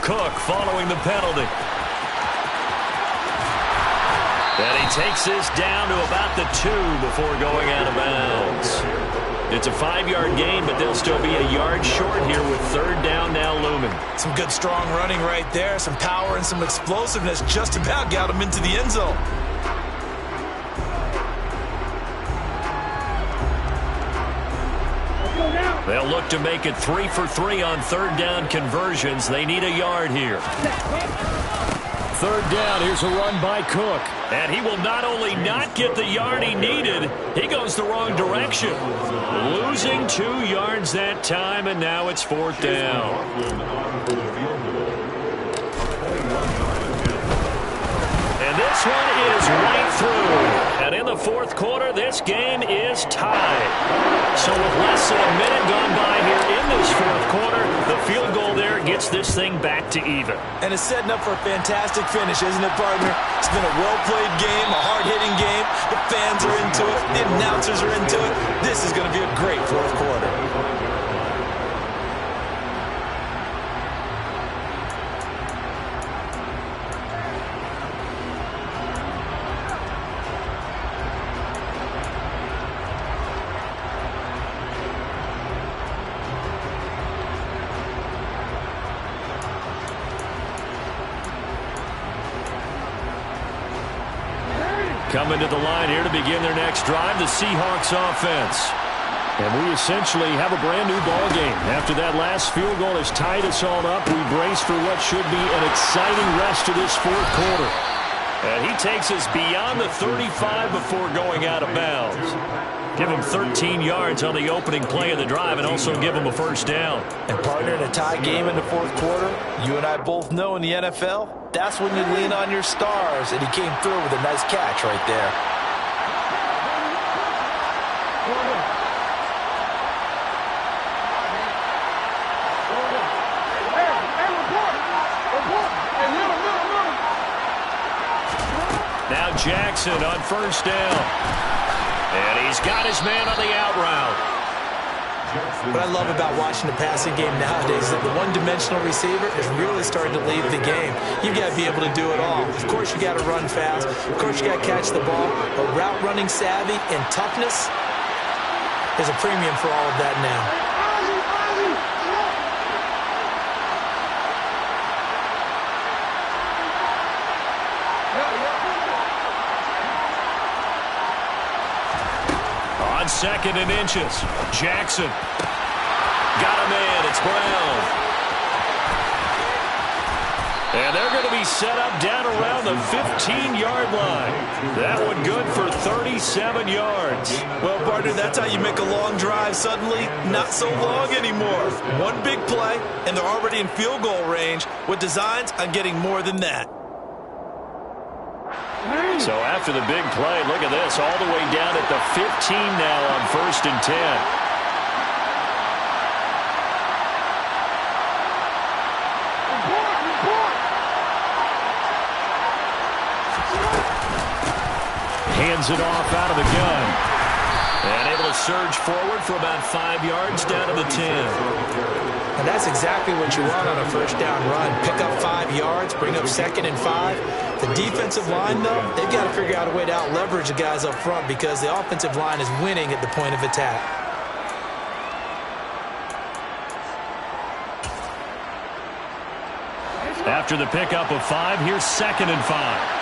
Cook following the penalty. And he takes this down to about the 2 before going out of bounds. It's a 5-yard gain, but they'll still be a yard short here with 3rd down now looming. Some good strong running right there. Some power and some explosiveness just about got him into the end zone. They'll look to make it 3 for 3 on 3rd down conversions. They need a yard here. 3rd down, here's a run by Cook. And he will not only not get the yard he needed, he goes the wrong direction. Losing 2 yards that time, and now it's 4th down. And this one is right through. And in the fourth quarter, this game is tied. So with less than a minute gone by here in this fourth quarter, the field goal there gets this thing back to even. And it's setting up for a fantastic finish, isn't it, partner? It's been a well-played game, a hard-hitting game. The fans are into it. The announcers are into it. This is going to be a great fourth quarter. Coming to the line here to begin their next drive, the Seahawks offense. And we essentially have a brand new ball game. After that last field goal has tied us all up, we brace for what should be an exciting rest of this fourth quarter. And he takes us beyond the 35 before going out of bounds. Give him 13 yards on the opening play of the drive and also give him a first down. And partner, in a tie game in the fourth quarter, you and I both know in the NFL, that's when you lean on your stars, and he came through with a nice catch right there. Now Jackson on first down. And he's got his man on the out route. What I love about watching the passing game nowadays is that the one-dimensional receiver is really starting to lead the game. You've got to be able to do it all. Of course, you got to run fast. Of course, you got to catch the ball. But route running savvy and toughness is a premium for all of that now. Second and inches. Jackson. Got him in. It's Brown. And they're going to be set up down around the 15-yard line. That one good for 37 yards. Well, partner, that's how you make a long drive suddenly not so long anymore. One big play, and they're already in field goal range with designs on getting more than that. So after the big play, look at this, all the way down at the 15 now on 1st and 10. Hands it off out of the gun. And able to surge forward for about 5 yards down to the 10. And that's exactly what you want on a first down run. Pick up 5 yards, bring up 2nd and 5. The defensive line, though, they've got to figure out a way to out-leverage the guys up front because the offensive line is winning at the point of attack. After the pickup of 5, here's 2nd and 5.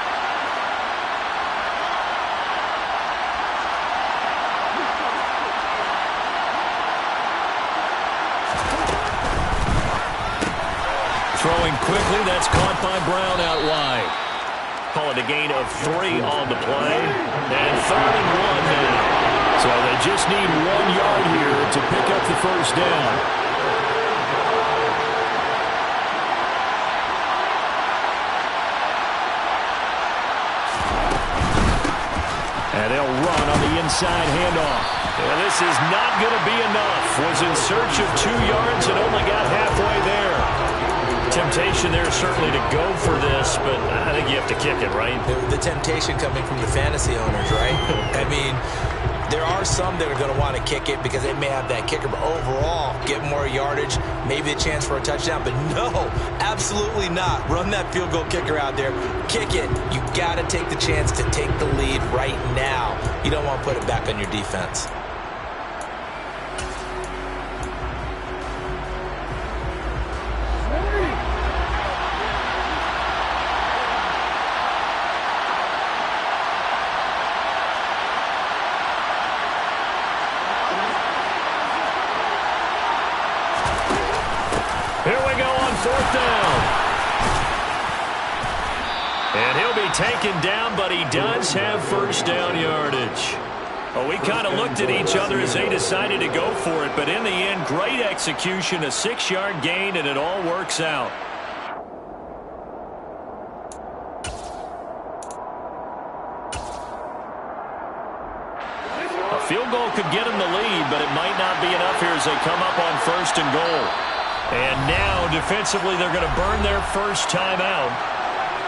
Throwing quickly, that's caught by Brown out wide. Call it a gain of 3 on the play. And 3rd and 1 now. So they just need 1 yard here to pick up the first down. And they'll run on the inside handoff. And this is not going to be enough. Was in search of 2 yards and only got halfway there. Temptation there certainly to go for this, but I think you have to kick it, right? The temptation coming from the fantasy owners, right? I mean, there are some that are going to want to kick it because they may have that kicker, but overall, get more yardage, maybe a chance for a touchdown. But no, absolutely not. Run that field goal kicker out there. Kick it. You got to take the chance to take the lead right now. You don't want to put it back on your defense. Here we go on 4th down. And he'll be taken down, but he does have first down yardage. Well, we kind of looked at each other as they decided to go for it, but in the end, great execution, a 6-yard gain, and it all works out. Field goal could get them the lead, but it might not be enough here as they come up on 1st and goal. And now, defensively, they're going to burn their first timeout.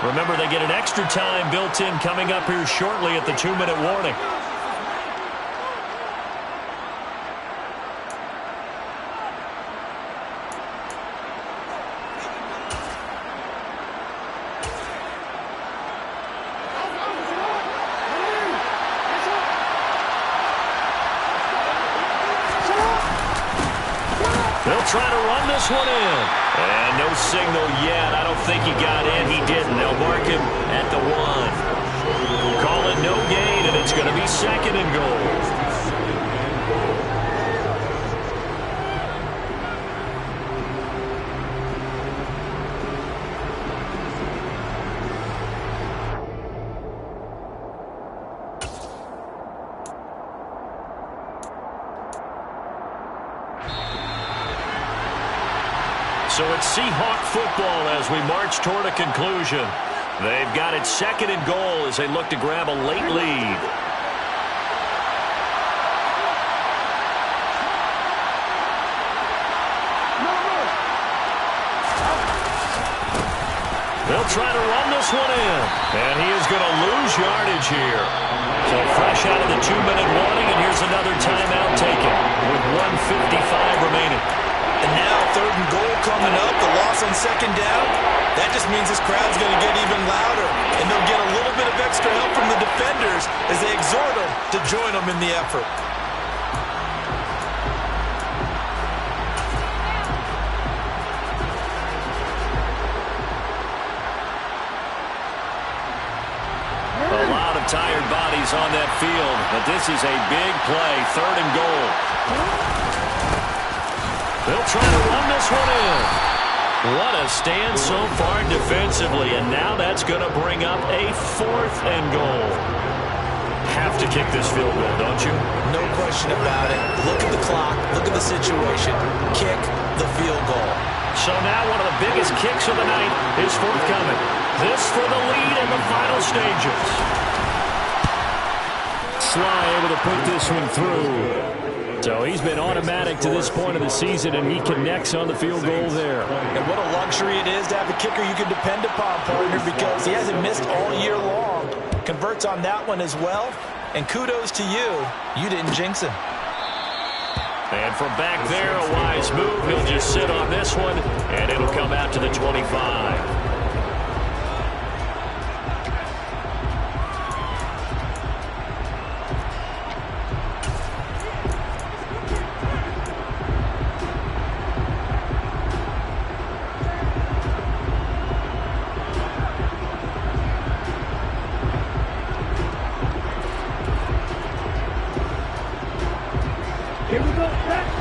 Remember, they get an extra time built in coming up here shortly at the 2-minute warning. They'll try to run this one in. And no signal yet. I don't think he got in. He didn't. They'll mark him at the 1. Call it no gain, and it's going to be 2nd and goal. So it's Seahawk football as we march toward a conclusion. They've got it 2nd and goal as they look to grab a late lead. They'll try to run this one in. And he is going to lose yardage here. So fresh out of the 2-minute warning, and here's another timeout taken with 1:55 remaining. And now 3rd and goal coming up, the loss on 2nd down. That just means this crowd's going to get even louder. And they'll get a little bit of extra help from the defenders as they exhort them to join them in the effort. A lot of tired bodies on that field, but this is a big play, 3rd and goal. They'll try to run this one in. What a stand so far defensively, and now that's going to bring up a 4th and goal. Have to kick this field goal, don't you? No question about it. Look at the clock. Look at the situation. Kick the field goal. So now one of the biggest kicks of the night is forthcoming. This for the lead in the final stages. Sly able to put this one through. So he's been automatic to this point of the season, and he connects on the field goal there. And what a luxury it is to have a kicker you can depend upon, partner, because he hasn't missed all year long. Converts on that one as well, and kudos to you. You didn't jinx him. And from back there, a wise move. He'll just sit on this one, and it'll come out to the 25.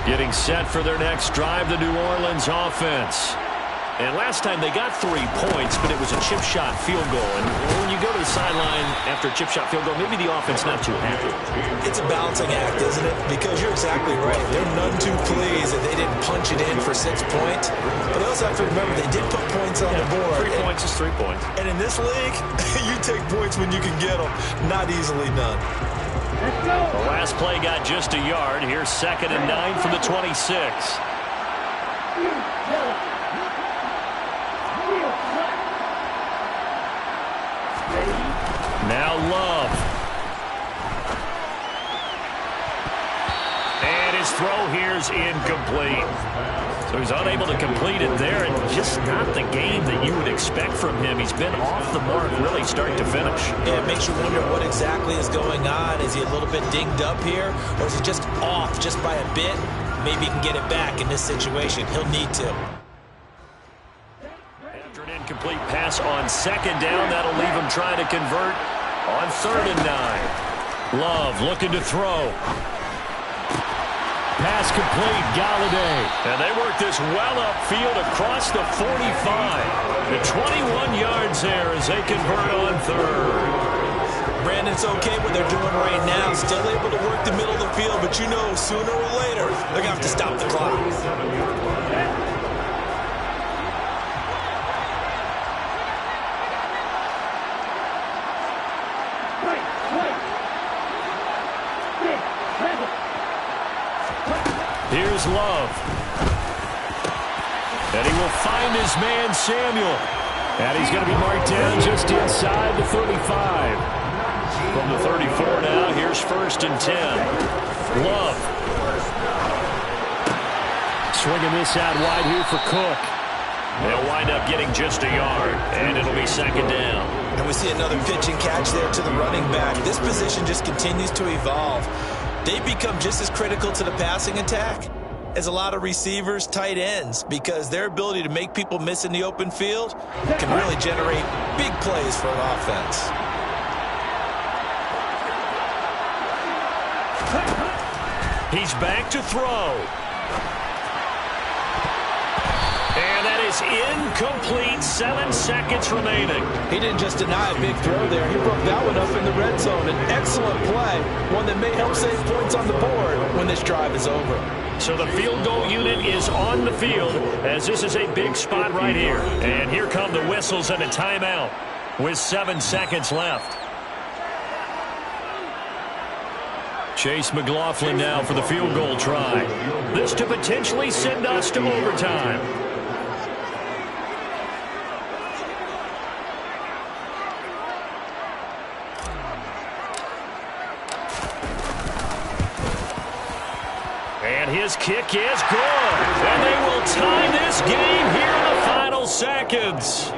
Getting set for their next drive, the New Orleans offense. And last time they got 3 points, but it was a chip shot field goal. And when you go to the sideline after a chip shot field goal, maybe the offense not too happy. It's a balancing act, isn't it? Because you're exactly right. They're none too pleased that they didn't punch it in for 6 points. But they also have to remember they did put points on the board. 3 points is 3 points. And in this league, you take points when you can get them. Not easily done. The last play got just a yard. Here's 2nd and 9 from the 26. Now Love. And his throw here's incomplete. So he's unable to complete it there, and just not the game that you would expect from him. He's been off the mark really start to finish. Yeah, it makes you wonder what exactly is going on. Is he a little bit dinged up here, or is he just off just by a bit? Maybe he can get it back in this situation. He'll need to. After an incomplete pass on 2nd down, that'll leave him trying to convert on 3rd and 9. Love looking to throw. Pass complete, Galladay. And they work this well upfield across the 45. The 21 yards there as they convert on 3rd. Brandon, it's okay what they're doing right now. Still able to work the middle of the field, but you know sooner or later they're going to have to stop the clock. Right. Here's Love. And he will find his man, Samuel. And he's going to be marked down just inside the 35. From the 34 now, here's 1st and 10. Love. Swinging this out wide here for Cook. They'll wind up getting just a yard, and it'll be 2nd down. And we see another pitch and catch there to the running back. This position just continues to evolve. They become just as critical to the passing attack as a lot of receivers, tight ends, because their ability to make people miss in the open field can really generate big plays for an offense. He's back to throw. And that is incomplete. 7 seconds remaining. He didn't just deny a big throw there. He broke that one up in the red zone. An excellent play, one that may help save points on the board when this drive is over. So the field goal unit is on the field as this is a big spot right here. And here come the whistles and a timeout with 7 seconds left. Chase McLaughlin now for the field goal try. This to potentially send us to overtime. And his kick is good. And they will tie this game here in the final seconds.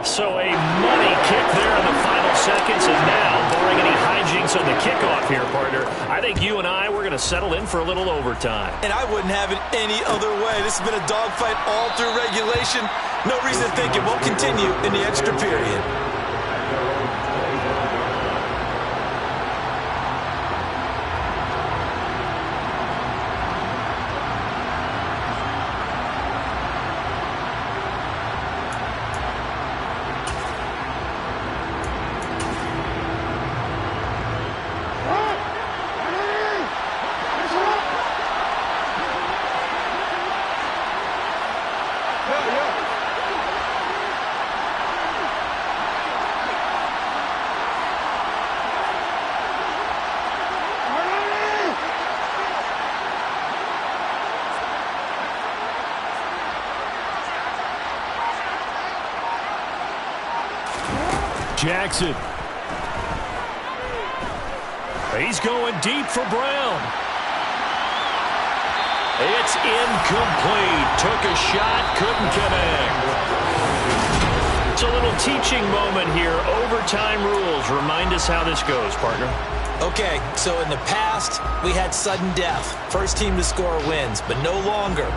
So a money kick there in the final seconds. And now, barring any hijinks on the kickoff here, partner, I think you and I, we're going to settle in for a little overtime. And I wouldn't have it any other way. This has been a dogfight all through regulation. No reason to think it won't continue in the extra period. Jackson. He's going deep for Brown. It's incomplete. Took a shot, couldn't connect. It's a little teaching moment here. Overtime rules. Remind us how this goes, partner. Okay, so in the past, we had sudden death. First team to score wins, but no longer.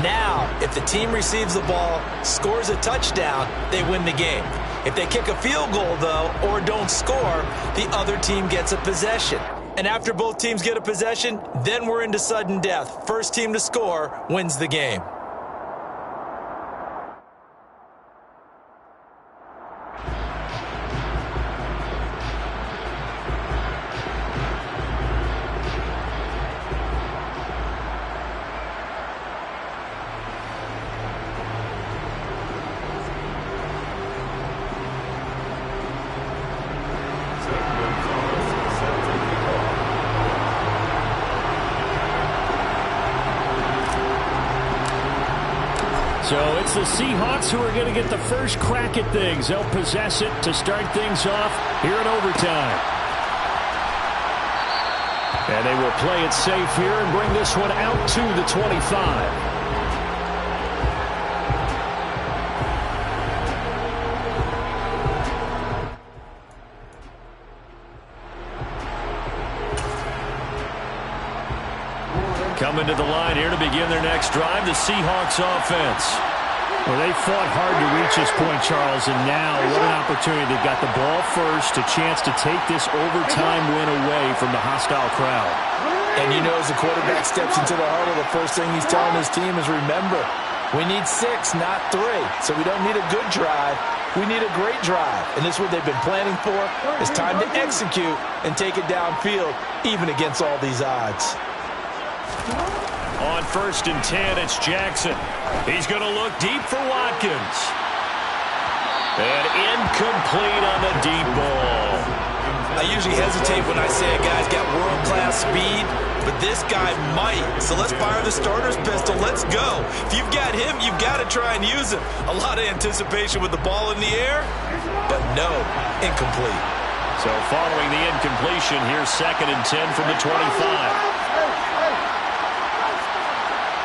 Now, if the team receives the ball, scores a touchdown, they win the game. If they kick a field goal, though, or don't score, the other team gets a possession. And after both teams get a possession, then we're into sudden death. First team to score wins the game. So it's the Seahawks who are going to get the first crack at things. They'll possess it to start things off here in overtime. And they will play it safe here and bring this one out to the 25. Coming to the line here to begin their next drive, the Seahawks offense. Well, they fought hard to reach this point, Charles, and now what an opportunity. They've got the ball first, a chance to take this overtime win away from the hostile crowd. And you know, as the quarterback steps into the huddle, the first thing he's telling his team is, remember, we need 6, not 3. So we don't need a good drive. We need a great drive. And this is what they've been planning for. It's time to execute and take it downfield, even against all these odds. On 1st and 10, it's Jackson. He's going to look deep for Watkins. And incomplete on the deep ball. I usually hesitate when I say a guy's got world-class speed, but this guy might. So let's fire the starter's pistol. Let's go. If you've got him, you've got to try and use him. A lot of anticipation with the ball in the air, but no, incomplete. So following the incompletion, here's 2nd and 10 from the 25.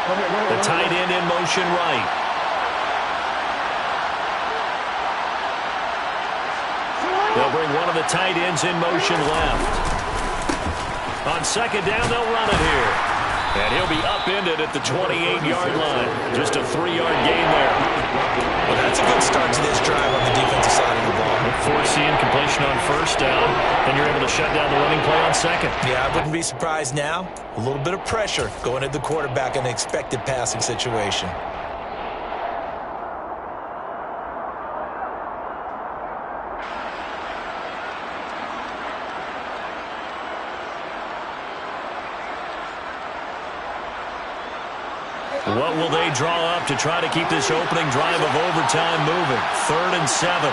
The tight end in motion right. They'll bring one of the tight ends in motion left. On 2nd down, they'll run it here. And he'll be upended at the 28-yard line. Just a 3-yard gain there. Well, that's a good start to this drive on the defensive side of the ball. Force the incompletion on 1st down, then you're able to shut down the running play on 2nd. Yeah, I wouldn't be surprised now. A little bit of pressure going at the quarterback in an expected passing situation. What will they draw up to try to keep this opening drive of overtime moving? 3rd and 7.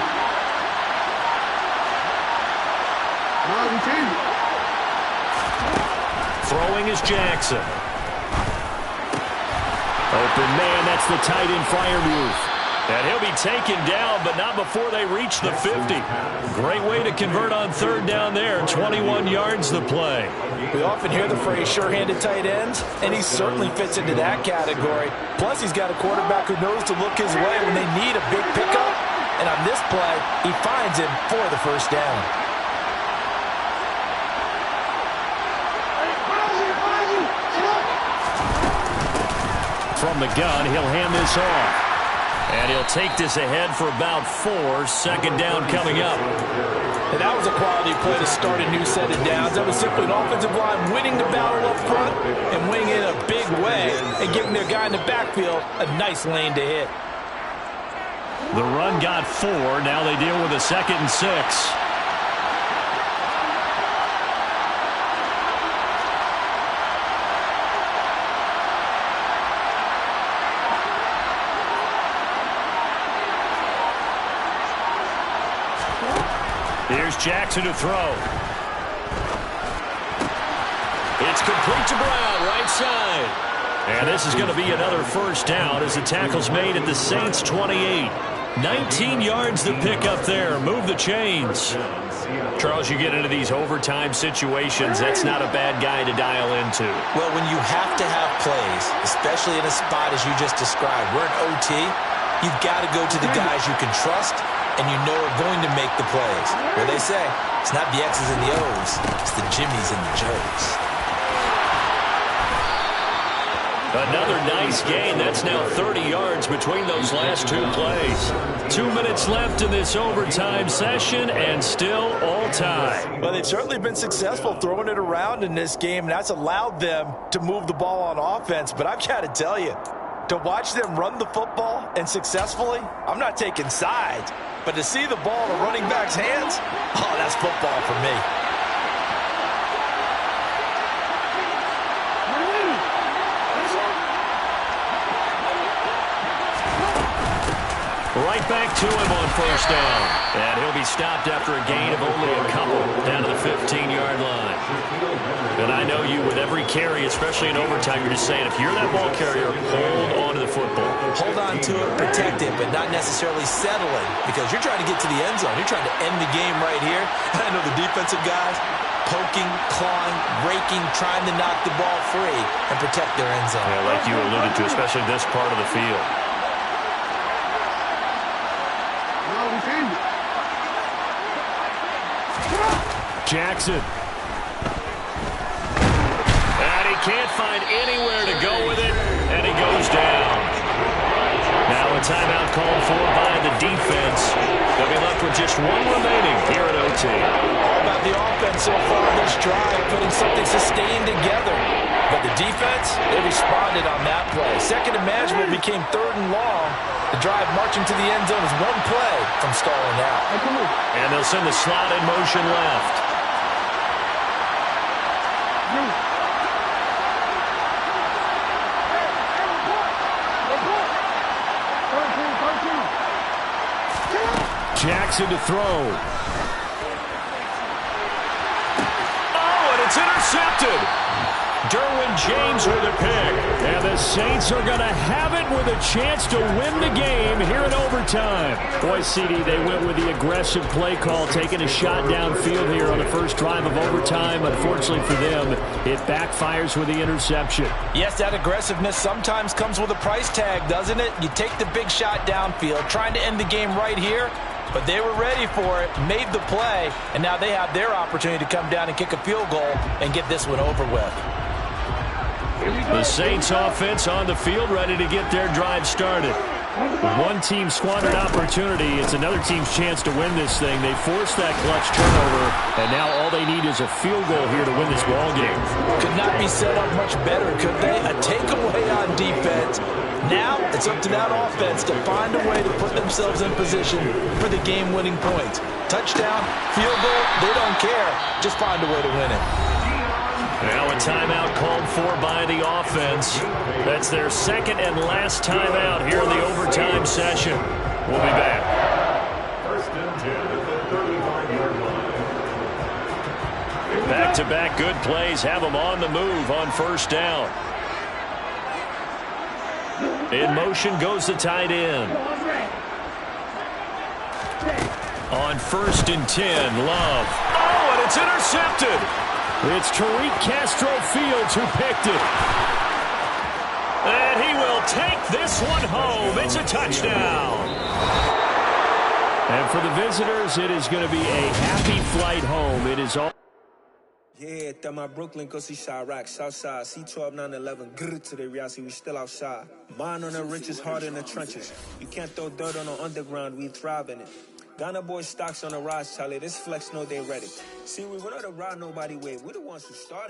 Throwing is Jackson. Open man, that's the tight end Freiermuth. And he'll be taken down, but not before they reach the 50. Great way to convert on 3rd down there. 21 yards the play. We often hear the phrase sure-handed tight ends, and he certainly fits into that category. Plus, he's got a quarterback who knows to look his way when they need a big pickup. And on this play, he finds him for the 1st down. From the gun, he'll hand this off. And he'll take this ahead for about 4. 2nd down coming up. And that was a quality play to start a new set of downs. That was simply an offensive line winning the battle up front and winning it in a big way and giving their guy in the backfield a nice lane to hit. The run got 4. Now they deal with a 2nd and 6. Here's Jackson to throw. It's complete to Brown, right side. And this is going to be another 1st down as the tackle's made at the Saints' 28. 19 yards to pick up there. Move the chains. Charles, you get into these overtime situations, that's not a bad guy to dial into. Well, when you have to have plays, especially in a spot as you just described, we're in OT, you've got to go to the guys you can trust and you know are going to make the plays. Where they say, it's not the X's and the O's, it's the Jimmies and the Joes. Another nice gain. That's now 30 yards between those last 2 plays. 2 minutes left in this overtime session, and still all time. Well, they've certainly been successful throwing it around in this game, and that's allowed them to move the ball on offense. But I've got to tell you, to watch them run the football and successfully, I'm not taking sides. But to see the ball in a running back's hands, oh, that's football for me. Right back to him on 1st down. And he'll be stopped after a gain of only a couple down to the 15-yard line. And I know you, with every carry, especially in overtime, you're just saying, if you're that ball carrier, hold on to the football. Hold on to it, protect it, but not necessarily settling, because you're trying to get to the end zone. You're trying to end the game right here. I know the defensive guys poking, clawing, raking, trying to knock the ball free and protect their end zone. Yeah, like you alluded to, especially this part of the field. Jackson. And he can't find anywhere to go with it, and he goes down. Now a timeout called for by the defense. They'll be left with just 1 remaining here at OT. All about the offense so far this drive, putting something sustained together. But the defense, they responded on that play. Second and manageable became 3rd and long. The drive marching to the end zone is 1 play from stalling out. And they'll send the slot in motion left. Jackson to throw. intercepted. Derwin James with a pick. And the Saints are going to have it with a chance to win the game here in overtime. Boy, CD, they went with the aggressive play call, taking a shot downfield here on the first drive of overtime. Unfortunately for them, it backfires with the interception. Yes, that aggressiveness sometimes comes with a price tag, doesn't it? You take the big shot downfield, trying to end the game right here, but they were ready for it, made the play, and now they have their opportunity to come down and kick a field goal and get this one over with. The Saints offense on the field, ready to get their drive started. With one team squandered opportunity, it's another team's chance to win this thing. They forced that clutch turnover, and now all they need is a field goal here to win this ball game. Could not be set up much better, could they? A takeaway on defense. Now it's up to that offense to find a way to put themselves in position for the game-winning points. Touchdown, field goal, they don't care. Just find a way to win it. Now a timeout called for by the offense. That's their second and last timeout here in the overtime session. We'll be back. First and 10 at the 35-yard line. Back-to-back good plays have them on the move on first down. In motion goes the tight end. On first and 10, Love. Oh, and it's intercepted. It's Tariq Castro Fields who picked it. And he will take this one home. It's a touchdown. And for the visitors, it is going to be a happy flight home. It is all. Yeah, that my Brooklyn, go see Chirac, Southside, C12, 911, grr to the reality, we still outside. Mine on the riches, hard in the trenches. You can't throw dirt on the underground, we thrive in it. Ghana boys stocks on the rise, Charlie, this flex know they ready. See, we went on to ride nobody with, we the ones who started.